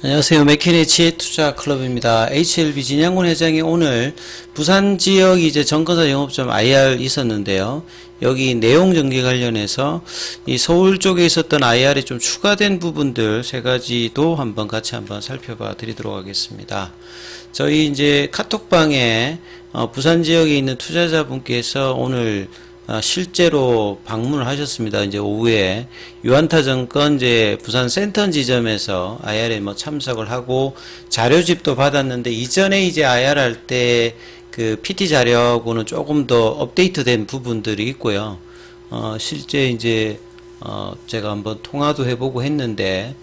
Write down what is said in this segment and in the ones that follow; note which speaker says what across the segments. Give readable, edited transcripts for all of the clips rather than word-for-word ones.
Speaker 1: 안녕하세요. 맥키네치 투자클럽입니다. HLB 진양군 회장이 오늘 부산 지역 이제 정거사 영업점 IR 있었는데요. 여기 내용 정리 관련해서 이 서울 쪽에 있었던 IR에 좀 추가된 부분들 세 가지도 같이 한번 살펴봐 드리도록 하겠습니다. 저희 이제 카톡방에 부산 지역에 있는 투자자분께서 오늘 실제로 방문을 하셨습니다. 이제 오후에 유한타증권 이제 부산 센터 지점에서 IR에 참석을 하고 자료집도 받았는데, 이전에 이제 IR 할 때 그 PT 자료하고는 조금 더 업데이트된 부분들이 있고요. 실제 이제 제가 한번 통화도 해보고 했는데,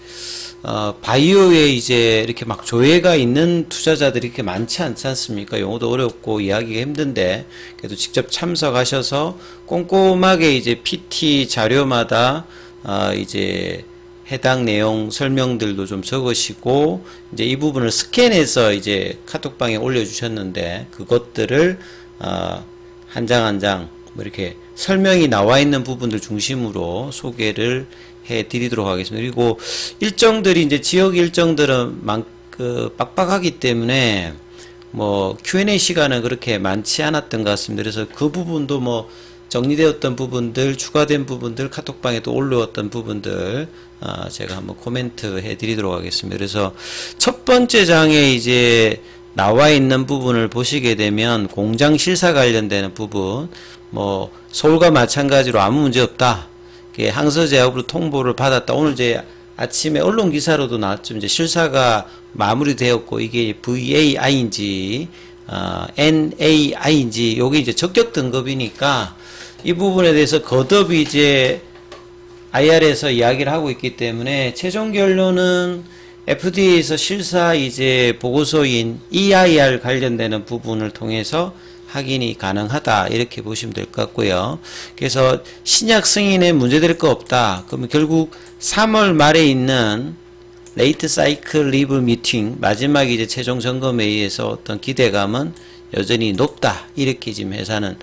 Speaker 1: 바이오에 이제 이렇게 막 조회가 있는 투자자들이 이렇게 많지 않지 않습니까? 용어도 어렵고 이해하기가 힘든데, 그래도 직접 참석하셔서 꼼꼼하게 이제 PT 자료마다 이제 해당 내용 설명들도 좀 적으시고, 이제 이 부분을 스캔해서 이제 카톡방에 올려주셨는데, 그것들을 한 장 한 장 뭐 이렇게 설명이 나와 있는 부분들 중심으로 소개를 해 드리도록 하겠습니다. 그리고 일정들이 이제 지역 일정들은 빡빡하기 때문에 뭐 Q&A 시간은 그렇게 많지 않았던 것 같습니다. 그래서 그 부분도 뭐 정리되었던 부분들, 추가된 부분들, 카톡방에 또 올라왔던 부분들 제가 한번 코멘트 해 드리도록 하겠습니다. 그래서 첫 번째 장에 이제 나와 있는 부분을 보시게 되면 공장 실사 관련되는 부분, 뭐 서울과 마찬가지로 아무 문제 없다, 항서제약으로 통보를 받았다. 오늘 이제 아침에 언론 기사로도 나왔죠. 이제 실사가 마무리되었고, 이게 VAI인지 NAI인지 요게 이제 적격 등급이니까 이 부분에 대해서 거듭 이제 IR에서 이야기를 하고 있기 때문에 최종 결론은 FDA에서 실사 이제 보고서인 EIR 관련되는 부분을 통해서 확인이 가능하다, 이렇게 보시면 될 것 같고요. 그래서 신약 승인에 문제될 거 없다. 그러면 결국 3월 말에 있는 레이트 사이클 리뷰 미팅, 마지막 이제 최종 점검에 의해서 어떤 기대감은 여전히 높다, 이렇게 지금 회사는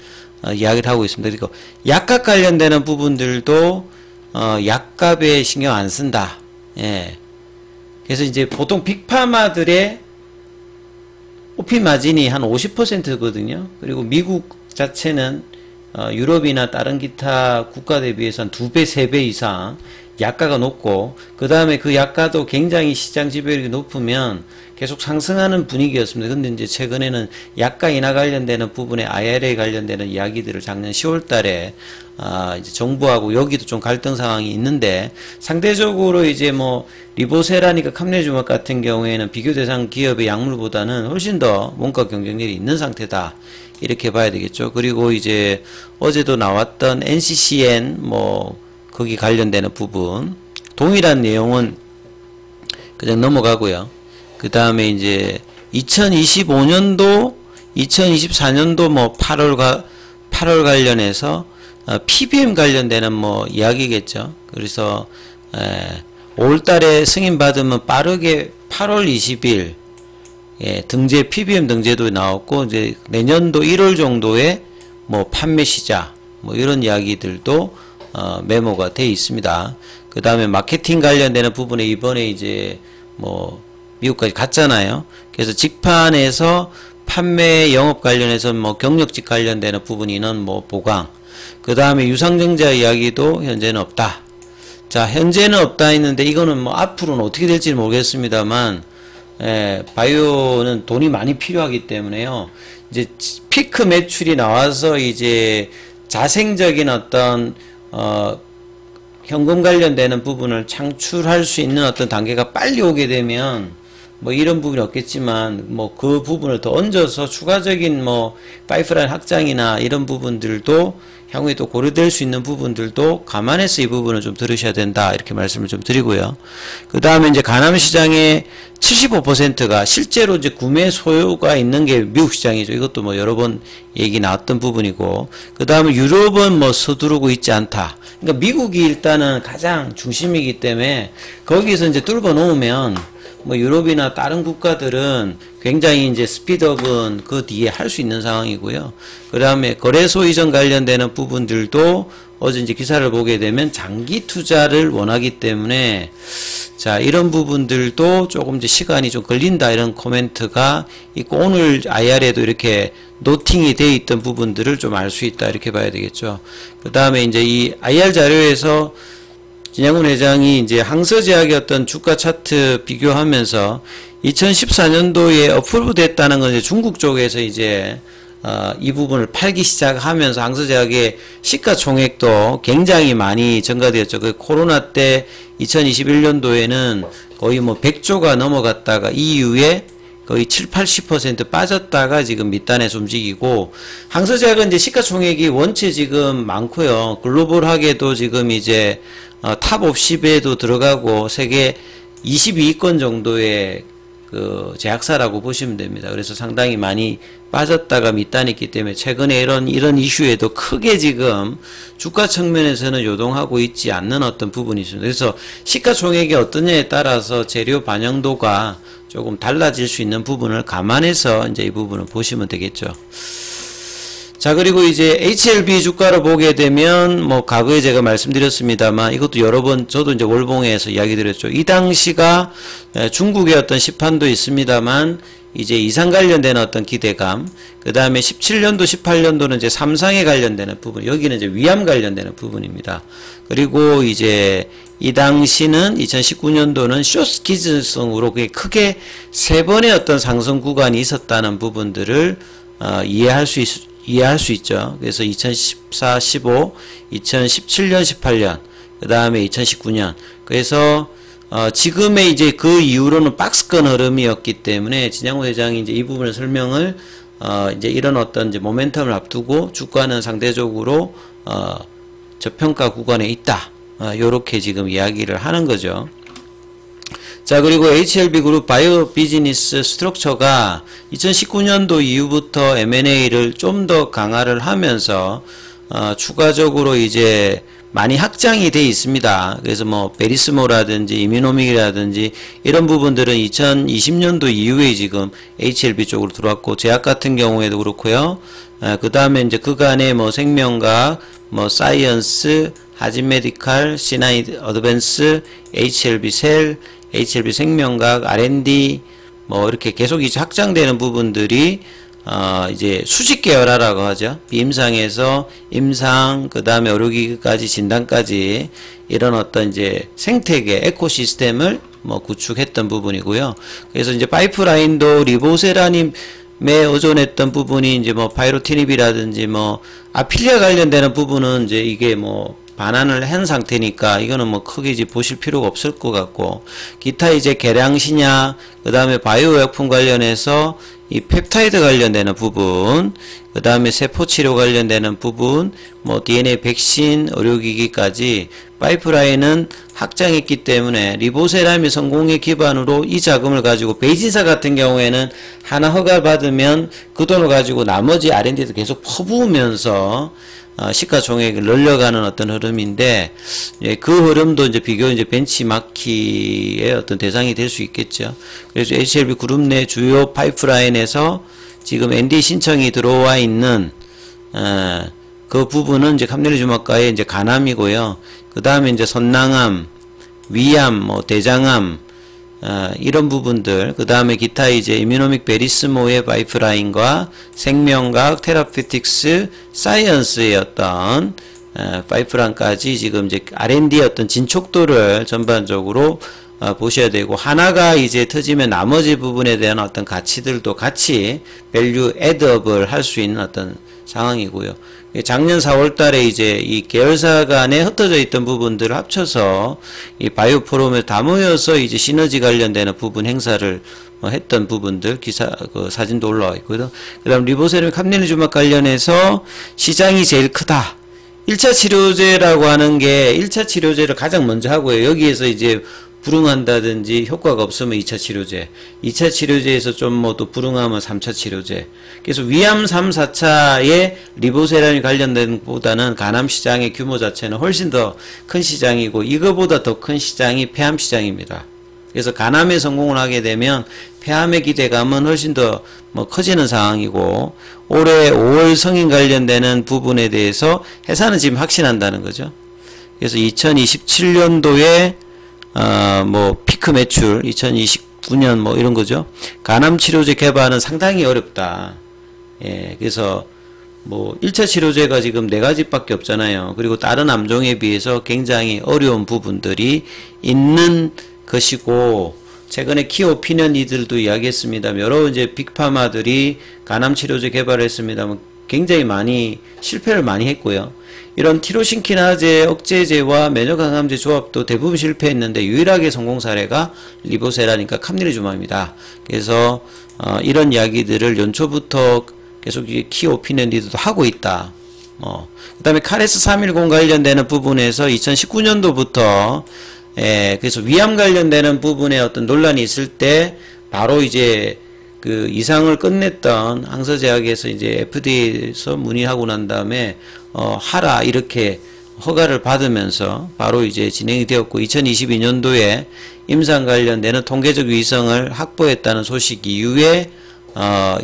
Speaker 1: 이야기를 하고 있습니다. 그리고 약값 관련되는 부분들도 약값에 신경 안 쓴다. 예. 그래서 이제 보통 빅파마들의 OP 마진이 한 50%거든요. 그리고 미국 자체는 유럽이나 다른 기타 국가 대비해서 한 2배, 3배 이상 약가가 높고, 그 다음에 그 약가도 굉장히 시장 지배력이 높으면 계속 상승하는 분위기였습니다. 근데 이제 최근에는 약가 인하 관련되는 부분에 IRA 관련되는 이야기들을 작년 10월 달에 이제 정부하고 여기도 좀 갈등 상황이 있는데, 상대적으로 이제 뭐 리보세라니까 캄레주막 같은 경우에는 비교 대상 기업의 약물보다는 훨씬 더 원가 경쟁력이 있는 상태다, 이렇게 봐야 되겠죠. 그리고 이제 어제도 나왔던 NCCN 뭐 거기 관련되는 부분 동일한 내용은 그냥 넘어가고요. 그 다음에 이제 2025년도 2024년도 뭐 8월 관련해서 PBM 관련되는 뭐 이야기겠죠. 그래서 5월달에 승인 받으면 빠르게 8월 20일 등재 PBM 등재도 나왔고, 이제 내년도 1월 정도에 뭐 판매 시작, 뭐 이런 이야기들도 메모가 되어 있습니다. 그 다음에 마케팅 관련되는 부분에 이번에 이제 뭐 미국까지 갔잖아요. 그래서 직판에서 판매 영업 관련해서 뭐 경력직 관련되는 부분이는 뭐 보강, 그 다음에 유상증자 이야기도 현재는 없다. 자, 현재는 없다 했는데 이거는 뭐 앞으로는 어떻게 될지는 모르겠습니다만, 바이오는 돈이 많이 필요하기 때문에요. 이제 피크 매출이 나와서 이제 자생적인 어떤 현금 관련되는 부분을 창출할 수 있는 어떤 단계가 빨리 오게 되면 뭐 이런 부분이 없겠지만, 뭐 그 부분을 더 얹어서 추가적인 뭐 파이프라인 확장이나 이런 부분들도 향후에 또 고려될 수 있는 부분들도 감안해서 이 부분을 좀 들으셔야 된다, 이렇게 말씀을 좀 드리고요. 그 다음에 이제 가남 시장의 75%가 실제로 이제 구매 소요가 있는 게 미국 시장이죠. 이것도 뭐 여러 번 얘기 나왔던 부분이고, 그 다음에 유럽은 뭐 서두르고 있지 않다. 그러니까 미국이 일단은 가장 중심이기 때문에 거기서 이제 뚫어 놓으면 뭐 유럽이나 다른 국가들은 굉장히 이제 스피드업은 그 뒤에 할 수 있는 상황이고요. 그 다음에 거래소 이전 관련되는 부분들도 어제 이제 기사를 보게 되면 장기 투자를 원하기 때문에 자, 이런 부분들도 조금 이제 시간이 좀 걸린다 이런 코멘트가 있고, 오늘 IR에도 이렇게 노팅이 되어 있던 부분들을 좀 알 수 있다 이렇게 봐야 되겠죠. 그 다음에 이제 이 IR 자료에서 진양훈 회장이 이제 항서제약의 어떤 주가 차트 비교하면서 2014년도에 어프로브 됐다는 건 이제 중국 쪽에서 이제 이 부분을 팔기 시작하면서 항서제약의 시가총액도 굉장히 많이 증가되었죠. 그 코로나 때 2021년도에는 거의 뭐 100조가 넘어갔다가 이후에 거의 7, 80% 빠졌다가 지금 밑단에서 움직이고, 항서제약은 이제 시가총액이 원체 지금 많고요. 글로벌하게도 지금 이제 탑 50에도 들어가고 세계 22위권 정도의 그 제약사라고 보시면 됩니다. 그래서 상당히 많이 빠졌다가 밑단이 있기 때문에 최근에 이런 이슈에도 크게 지금 주가 측면에서는 요동하고 있지 않는 어떤 부분이 있습니다. 그래서 시가총액이 어떠냐에 따라서 재료 반영도가 조금 달라질 수 있는 부분을 감안해서 이제 이 부분을 보시면 되겠죠. 자, 그리고 이제 HLB 주가를 보게 되면 뭐 과거에 제가 말씀드렸습니다만 이것도 여러 번 저도 이제 월봉에서 이야기 드렸죠. 이 당시가 중국의 어떤 시판도 있습니다만 이제 이상 관련된 어떤 기대감, 그 다음에 17년도 18년도는 이제 삼상에 관련되는 부분, 여기는 이제 위암 관련되는 부분입니다. 그리고 이제 이 당시는 2019년도는 쇼스키즈성으로 크게 세 번의 어떤 상승 구간이 있었다는 부분들을 이해할 수 있죠. 그래서 2014, 15, 2017년, 18년, 그 다음에 2019년. 그래서 지금의 이제 그 이후로는 박스권 흐름이었기 때문에 진양훈 회장이 이제 이 부분을 설명을 이제 이런 어떤 이제 모멘텀을 앞두고 주가는 상대적으로 저평가 구간에 있다. 요렇게 지금 이야기를 하는 거죠. 자, 그리고 HLB 그룹 바이오 비즈니스 스트럭처가 2019년도 이후부터 M&A를 좀 더 강화를 하면서 추가적으로 이제 많이 확장이 돼 있습니다. 그래서 뭐 베리스모라든지 이뮤노믹이라든지 이런 부분들은 2020년도 이후에 지금 HLB 쪽으로 들어왔고, 제약 같은 경우에도 그렇고요. 그 다음에 이제 그간에 뭐 생명과학, 뭐 사이언스, 하진 메디칼, C9 어드밴스, HLB 셀, HLB 생명과학, R&D 뭐 이렇게 계속 이제 확장되는 부분들이 이제 수직 계열화라고 하죠. 비임상에서 임상, 그 다음에 의료기기까지 진단까지 이런 어떤 이제 생태계 에코시스템을 뭐 구축했던 부분이고요. 그래서 이제 파이프라인도 리보세라님에 의존했던 부분이 이제 뭐 파이로티닙이라든지 뭐 아필리아 관련되는 부분은 이제 이게 뭐 반환을 한 상태니까 이거는 뭐 크게 이제 보실 필요가 없을 것 같고, 기타 이제 계량신약, 그 다음에 바이오약품 관련해서 이 펩타이드 관련되는 부분, 그 다음에 세포치료 관련되는 부분, 뭐 DNA 백신, 의료기기까지 파이프라인은 확장했기 때문에 리보세라미 성공의 기반으로 이 자금을 가지고 베이진사 같은 경우에는 하나 허가받으면 그 돈을 가지고 나머지 R&D도 계속 퍼부으면서 시가총액을 늘려가는 어떤 흐름인데, 예, 그 흐름도 이제 비교 이제 벤치마킹의 어떤 대상이 될 수 있겠죠. 그래서 HLB 그룹 내 주요 파이프라인에서 지금 ND 신청이 들어와 있는 그 부분은 이제 감내리주막과의 이제 간암이고요. 그 다음에 이제 선낭암, 위암, 뭐 대장암 이런 부분들, 그 다음에 기타 이제 이뮤노믹 베리스모의 파이프라인과 생명과학, 테라피틱스, 사이언스의 어떤 파이프라인까지 지금 이제 R&D의 어떤 진척도를 전반적으로 보셔야 되고, 하나가 이제 터지면 나머지 부분에 대한 어떤 가치들도 같이 밸류 애드업을 할 수 있는 어떤 상황이고요. 작년 4월 달에 이제 이 계열사 간에 흩어져 있던 부분들을 합쳐서 이 바이오 포럼에 다 모여서 이제 시너지 관련되는 부분 행사를 했던 부분들 그 사진도 올라와 있고요. 그 다음 리보세라믹 감내리주막 관련해서 시장이 제일 크다. 1차 치료제라고 하는 게 1차 치료제를 가장 먼저 하고요. 여기에서 이제 불응한다든지 효과가 없으면 2차 치료제, 2차 치료제에서 좀 뭐 또 불응하면 3차 치료제. 그래서 위암 3, 4차의 리보세라믹 관련된 보다는 간암 시장의 규모 자체는 훨씬 더 큰 시장이고, 이거보다 더 큰 시장이 폐암 시장입니다. 그래서 간암에 성공을 하게 되면 폐암의 기대감은 훨씬 더 뭐 커지는 상황이고, 올해 5월 성인 관련되는 부분에 대해서 회사는 지금 확신한다는 거죠. 그래서 2027년도에 뭐 피크 매출 2029년 뭐 이런 거죠. 간암 치료제 개발은 상당히 어렵다. 예, 그래서 뭐 1차 치료제가 지금 4가지밖에 없잖아요. 그리고 다른 암종에 비해서 굉장히 어려운 부분들이 있는 것이고, 최근에 키오피니언리더들도 이야기했습니다. 여러 이제 빅파마들이 간암 치료제 개발을 했습니다만 굉장히 많이 실패를 많이 했고요. 이런 티로신키나제 억제제와 면역항암제 조합도 대부분 실패했는데 유일하게 성공 사례가 리보세라니까 캄리주마입니다. 그래서 이런 이야기들을 연초부터 계속 키오피니언리더도 하고 있다. 그 다음에 카레스 310 관련되는 부분에서 2019년도부터 그래서 위암 관련되는 부분에 어떤 논란이 있을 때 바로 이제 그 이상을 끝냈던 항서제약에서 이제 FDA에서 문의하고 난 다음에 하라 이렇게 허가를 받으면서 바로 이제 진행이 되었고, 2022년도에 임상 관련되는 통계적 위성을 확보했다는 소식 이후에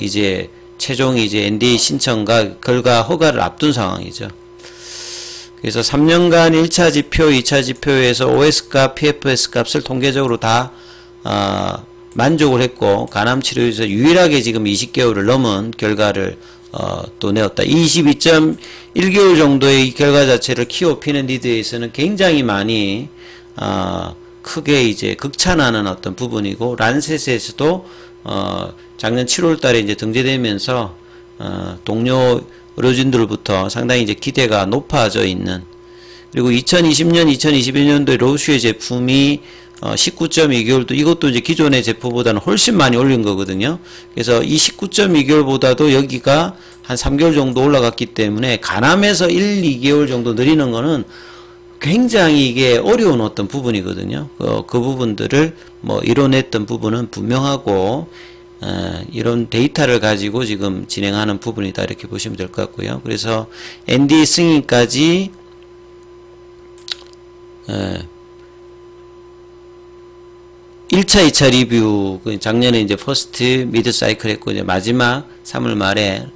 Speaker 1: 이제 최종 이제 NDA 신청과 결과 허가를 앞둔 상황이죠. 그래서 3년간 1차 지표, 2차 지표에서 OS값, PFS 값을 통계적으로 다 만족을 했고, 간암 치료에서 유일하게 지금 20개월을 넘은 결과를 또 내었다. 22.1개월 정도의 이 결과 자체를 키오피니언리더에서는 굉장히 많이 크게 이제 극찬하는 어떤 부분이고, 란셋에서도 작년 7월 달에 이제 등재되면서 동료 의료진들부터 상당히 이제 기대가 높아져 있는, 그리고 2020년, 2021년도에 로슈의 제품이 19.2개월도 이것도 이제 기존의 제품보다는 훨씬 많이 올린 거거든요. 그래서 이 19.2개월보다도 여기가 한 3개월 정도 올라갔기 때문에 간암에서 1, 2개월 정도 느리는 거는 굉장히 이게 어려운 어떤 부분이거든요. 그 부분들을 뭐 이뤄냈던 부분은 분명하고, 이런 데이터를 가지고 지금 진행하는 부분이다 이렇게 보시면 될 것 같고요. 그래서 NDA 승인까지 1차, 2차 리뷰, 작년에 이제 퍼스트, 미드 사이클 했고, 이제 마지막 3월 말에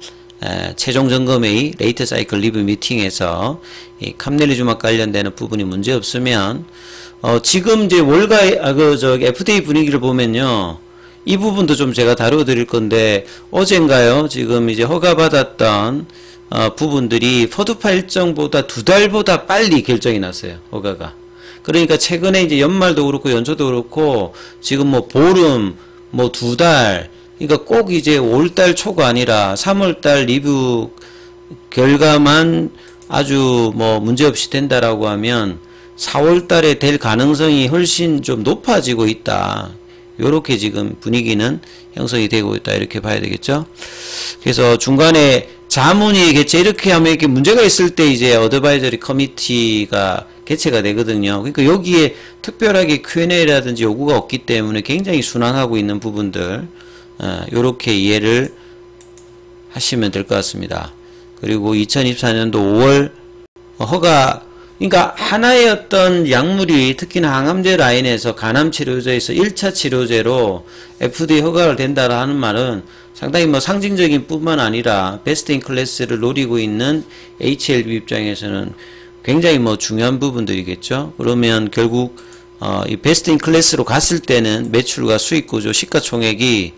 Speaker 1: 최종 점검회의, 레이트 사이클 리뷰 미팅에서 이 캄넬리주막 관련되는 부분이 문제 없으면, 지금 이제 FDA 분위기를 보면요, 이 부분도 좀 제가 다뤄드릴 건데, 어젠가요, 지금 이제 허가받았던 부분들이 포드파 일정보다 2달보다 빨리 결정이 났어요, 허가가. 그러니까 최근에 이제 연말도 그렇고 연초도 그렇고 지금 뭐 보름 뭐 2달, 그러니까 꼭 이제 5월달 초가 아니라 3월달 리뷰 결과만 아주 뭐 문제없이 된다라고 하면 4월달에 될 가능성이 훨씬 좀 높아지고 있다. 요렇게 지금 분위기는 형성이 되고 있다 이렇게 봐야 되겠죠. 그래서 중간에 자문위 개최 이렇게 하면 이렇게 문제가 있을 때 이제 어드바이저리 커미티가 개최가 되거든요. 그러니까 여기에 특별하게 Q&A라든지 요구가 없기 때문에 굉장히 순항하고 있는 부분들 요렇게 이해를 하시면 될 것 같습니다. 그리고 2024년도 5월 허가, 그러니까 하나의 어떤 약물이 특히나 항암제 라인에서 간암 치료제에서 1차 치료제로 FDA 허가를 된다라 하는 말은 상당히 뭐 상징적인 뿐만 아니라 베스트 인 클래스를 노리고 있는 HLB 입장에서는 굉장히 뭐 중요한 부분들이겠죠. 그러면 결국 이 베스트 인 클래스로 갔을 때는 매출과 수익 구조, 시가총액이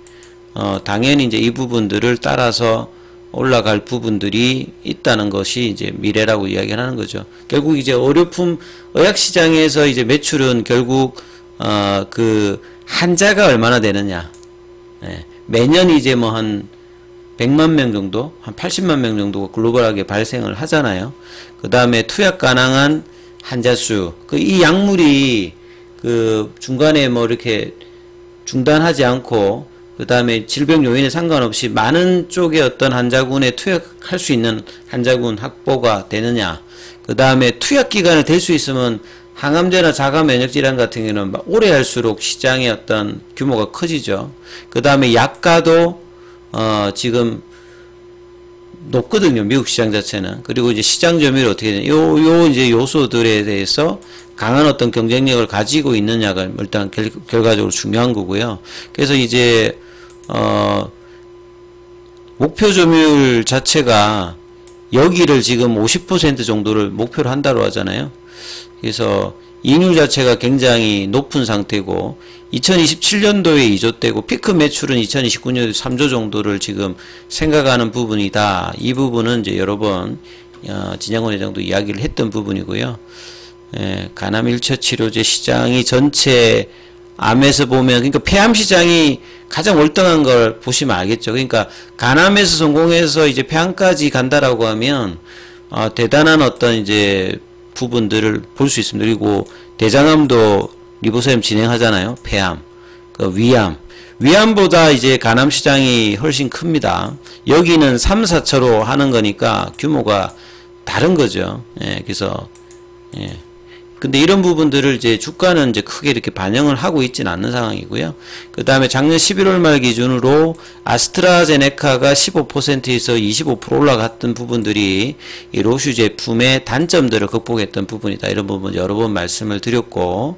Speaker 1: 당연히 이제 이 부분들을 따라서 올라갈 부분들이 있다는 것이 이제 미래라고 이야기하는 거죠. 결국 이제 의료품 의약시장에서 이제 매출은 결국 그 한자가 얼마나 되느냐. 매년 이제 뭐 한 100만 명 정도, 한 80만 명 정도가 글로벌하게 발생을 하잖아요. 그 다음에 투약 가능한 환자 수, 이 약물이 그 중간에 뭐 이렇게 중단하지 않고, 그 다음에 질병 요인에 상관없이 많은 쪽의 어떤 환자군에 투약할 수 있는 환자군 확보가 되느냐. 그 다음에 투약 기간을 될 수 있으면 항암제나 자가 면역 질환 같은 경우는 오래 할수록 시장의 어떤 규모가 커지죠. 그 다음에 약가도 지금 높거든요. 미국 시장 자체는. 그리고 이제 시장 점유율이 어떻게 되냐. 요 이제 요소들에 대해서 강한 어떤 경쟁력을 가지고 있느냐가 일단 결과적으로 중요한 거고요. 그래서 이제 목표 점유율 자체가 여기를 지금 50% 정도를 목표로 한다고 하잖아요. 그래서 이익률 자체가 굉장히 높은 상태고 2027년도에 2조대고 피크 매출은 2029년도에 3조 정도를 지금 생각하는 부분이다. 이 부분은 이제 여러 번 진양원 회장도 이야기를 했던 부분이고요. 간암 1차 치료제 시장이 전체 암에서 보면, 그러니까 폐암 시장이 가장 월등한 걸 보시면 알겠죠. 그러니까 간암에서 성공해서 이제 폐암까지 간다라고 하면 대단한 어떤 이제 부분들을 볼 수 있습니다. 그리고 대장암도 리보셈 진행하잖아요. 폐암, 그 위암보다 이제 간암 시장이 훨씬 큽니다. 여기는 3, 4차로 하는 거니까 규모가 다른 거죠. 그래서 근데 이런 부분들을 이제 주가는 이제 크게 이렇게 반영을 하고 있지는 않는 상황이고요. 그 다음에 작년 11월 말 기준으로 아스트라제네카가 15%에서 25% 올라갔던 부분들이 이 로슈 제품의 단점들을 극복했던 부분이다. 이런 부분 여러 번 말씀을 드렸고,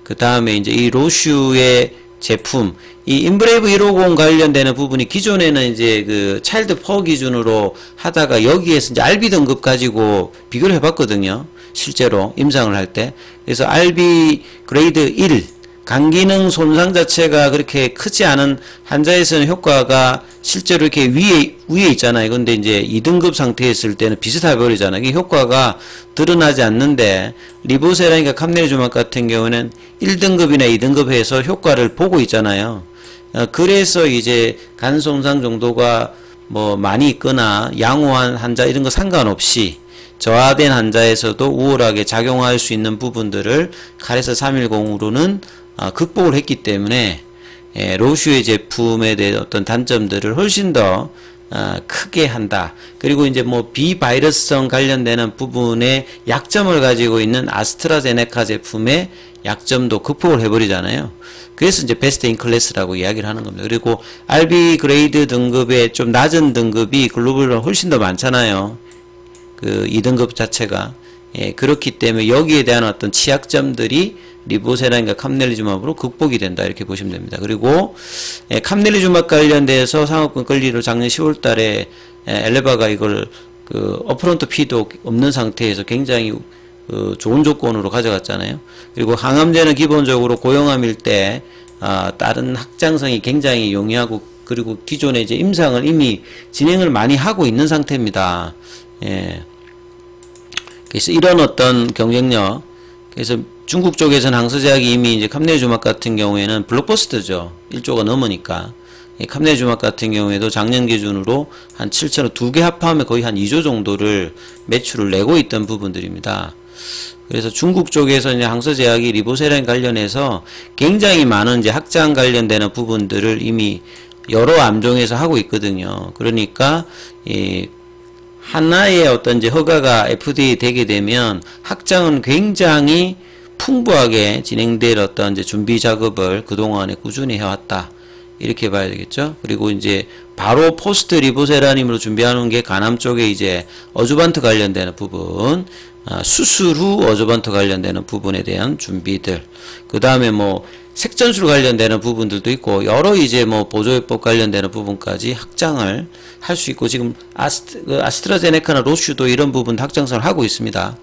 Speaker 1: 그 다음에 이제 이 로슈의 제품, 이 인브레이브 150 관련되는 부분이 기존에는 이제 그 차일드 퍼 기준으로 하다가 여기에서 이제 RB 등급 가지고 비교를 해봤거든요. 실제로 임상을 할 때. 그래서 RB 그레이드 1 간기능 손상 자체가 그렇게 크지 않은 환자에서는 효과가 실제로 이렇게 위에 있잖아요. 근데 이제 2등급 상태에 있을 때는 비슷해 버리잖아요. 이게 효과가 드러나지 않는데 리보세라니까 캄넬주막 같은 경우는 1등급이나 2등급에서 효과를 보고 있잖아요. 그래서 이제 간 손상 정도가 뭐 많이 있거나 양호한 환자 이런 거 상관없이 저하된 환자에서도 우월하게 작용할 수 있는 부분들을 카레스 310으로는 극복을 했기 때문에 로슈의 제품에 대한 어떤 단점들을 훨씬 더 크게 한다. 그리고 이제 뭐 비바이러스성 관련되는 부분의 약점을 가지고 있는 아스트라제네카 제품의 약점도 극복을 해버리잖아요. 그래서 이제 베스트 인 클래스라고 이야기를 하는 겁니다. 그리고 RB 그레이드 등급의 좀 낮은 등급이 글로벌로 훨씬 더 많잖아요. 그 2등급 자체가. 그렇기 때문에 여기에 대한 어떤 취약점들이 리보세라인과 캄넬리주맙으로 극복이 된다. 이렇게 보시면 됩니다. 그리고 캄넬리주맙 관련돼서 상업권 권리로 작년 10월 달에 엘레바가 이걸 그 어프런트 피도 없는 상태에서 굉장히 좋은 조건으로 가져갔잖아요. 그리고 항암제는 기본적으로 고용암일 때 다른 확장성이 굉장히 용이하고, 그리고 기존에 이제 임상을 이미 진행을 많이 하고 있는 상태입니다. 그래서 이런 어떤 경쟁력, 그래서 중국 쪽에서는 항서제약이 이미 이제 캄넬주막 같은 경우에는 블록버스터죠. 1조가 넘으니까. 캄넬주막 같은 경우에도 작년 기준으로 한 7천억, 두 개 합하면 거의 한 2조 정도를 매출을 내고 있던 부분들입니다. 그래서 중국 쪽에서 이제 항서제약이 리보세라인 관련해서 굉장히 많은 이제 확장 관련되는 부분들을 이미 여러 암종에서 하고 있거든요. 그러니까 하나의 어떤 이제 허가가 FDA 되게 되면 확장은 굉장히 풍부하게 진행될 어떤 이제 준비 작업을 그동안에 꾸준히 해왔다. 이렇게 봐야 되겠죠. 그리고 이제 바로 포스트 리보세라님으로 준비하는 게 간암 쪽에 이제 어주반트 관련되는 부분, 수술 후 어주반트 관련되는 부분에 대한 준비들, 그 다음에 뭐 색전술 관련되는 부분들도 있고 여러 이제 뭐 보조요법 관련되는 부분까지 확장을 할 수 있고, 지금 아스트라제네카나 로슈도 이런 부분 확장성을 하고 있습니다.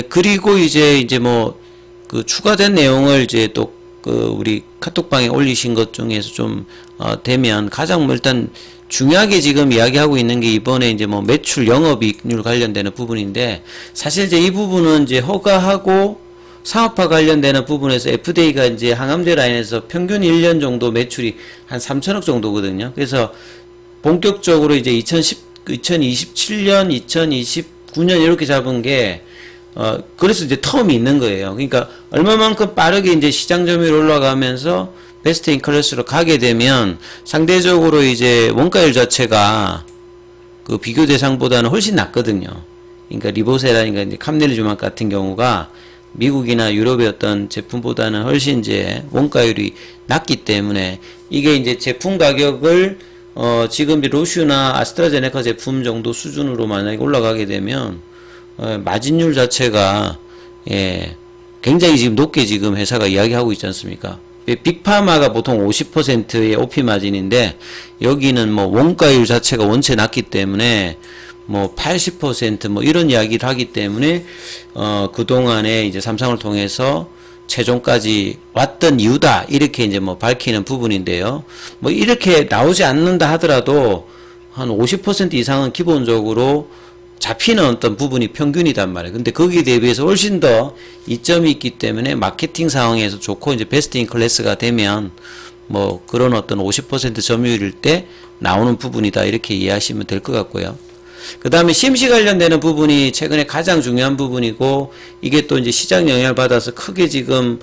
Speaker 1: 그리고 이제 뭐 그 추가된 내용을 이제 또 그 우리 카톡방에 올리신 것 중에서 좀 되면 가장 뭐 일단 중요하게 지금 이야기하고 있는 게 이번에 이제 뭐 매출 영업이익률 관련되는 부분인데, 사실 이제 이 부분은 이제 허가하고 상업화 관련되는 부분에서 FDA가 이제 항암제 라인에서 평균 1년 정도 매출이 한 3천억 정도거든요. 그래서 본격적으로 이제 2027년, 2029년 이렇게 잡은 게 그래서 이제 텀이 있는 거예요. 그러니까 얼마만큼 빠르게 이제 시장 점유율이 올라가면서 베스트 인 클래스로 가게 되면 상대적으로 이제 원가율 자체가 그 비교 대상보다는 훨씬 낮거든요. 그러니까 리보세라니까 이제 캄넬리주막 같은 경우가 미국이나 유럽의 어떤 제품보다는 훨씬 이제 원가율이 낮기 때문에 이게 이제 제품 가격을 지금 로슈나 아스트라제네카 제품 정도 수준으로 만약에 올라가게 되면 마진율 자체가 굉장히 지금 높게 지금 회사가 이야기하고 있지 않습니까? 빅파마가 보통 50%의 OP 마진인데 여기는 뭐 원가율 자체가 원체 낮기 때문에 뭐 80% 뭐 이런 이야기를 하기 때문에 그동안에 이제 삼성을 통해서 최종까지 왔던 이유다 이렇게 이제 뭐 밝히는 부분인데요. 뭐 이렇게 나오지 않는다 하더라도 한 50% 이상은 기본적으로 잡히는 어떤 부분이 평균이단 말이에요. 근데 거기에 대비해서 훨씬 더 이점이 있기 때문에 마케팅 상황에서 좋고 이제 베스트 인 클래스가 되면 뭐 그런 어떤 50% 점유율일 때 나오는 부분이다 이렇게 이해하시면 될 것 같고요. 그 다음에 CMC 관련되는 부분이 최근에 가장 중요한 부분이고 이게 또 이제 시장 영향을 받아서 크게 지금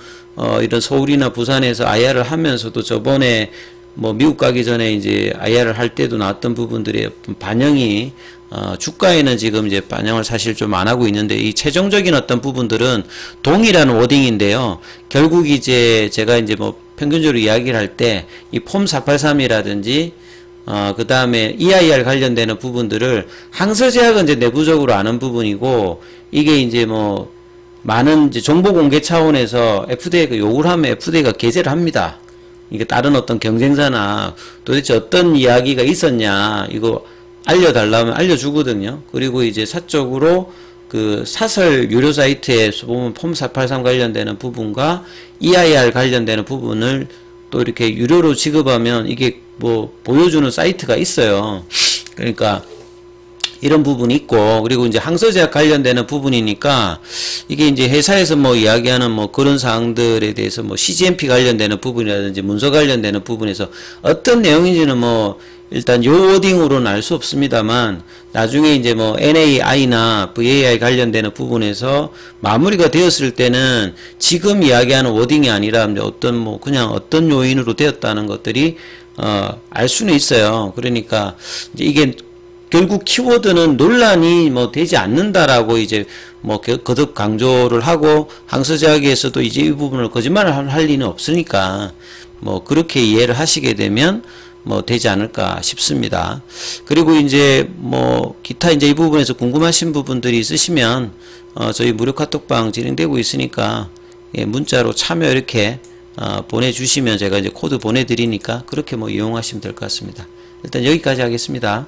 Speaker 1: 이런 서울이나 부산에서 IR을 하면서도 저번에 뭐 미국 가기 전에 이제 IR을 할 때도 나왔던 부분들의 반영이 주가에는 지금 이제 반영을 사실 좀 안 하고 있는데 이 최종적인 어떤 부분들은 동일한 워딩인데요. 결국 이제 제가 이제 뭐 평균적으로 이야기를 할 때 이 폼 483이라든지 그 다음에 EIR 관련되는 부분들을 항서제약은 이제 내부적으로 아는 부분이고 이게 이제 뭐 많은 이제 정보 공개 차원에서 FDA가 요구를 하면 FDA가 게재를 합니다. 이게 다른 어떤 경쟁사나 도대체 어떤 이야기가 있었냐 이거 알려달라면 알려주거든요. 그리고 이제 사적으로 그 사설 유료 사이트에서 보면 폼 483 관련되는 부분과 EIR 관련되는 부분을 또 이렇게 유료로 지급하면 이게 뭐 보여주는 사이트가 있어요. 그러니까 이런 부분이 있고 그리고 이제 항서제약 관련되는 부분이니까 이게 이제 회사에서 뭐 이야기하는 뭐 그런 사항들에 대해서 뭐 CGMP 관련되는 부분이라든지 문서 관련되는 부분에서 어떤 내용인지는 뭐 일단 요 워딩으로는 알 수 없습니다만 나중에 이제 뭐 NAI나 VAI 관련되는 부분에서 마무리가 되었을 때는 지금 이야기하는 워딩이 아니라 어떤 뭐 그냥 어떤 요인으로 되었다는 것들이 알 수는 있어요. 그러니까 이제 이게 결국 키워드는 논란이 뭐 되지 않는다라고 이제 뭐 거듭 강조를 하고 항서제약에서도 이제 이 부분을 거짓말을 할 리는 없으니까 뭐 그렇게 이해를 하시게 되면 뭐 되지 않을까 싶습니다. 그리고 이제 뭐 기타 이제 이 부분에서 궁금하신 부분들이 있으시면 저희 무료 카톡방 진행되고 있으니까 예, 문자로 참여 이렇게 보내주시면 제가 이제 코드 보내드리니까 그렇게 뭐 이용하시면 될 것 같습니다. 일단 여기까지 하겠습니다.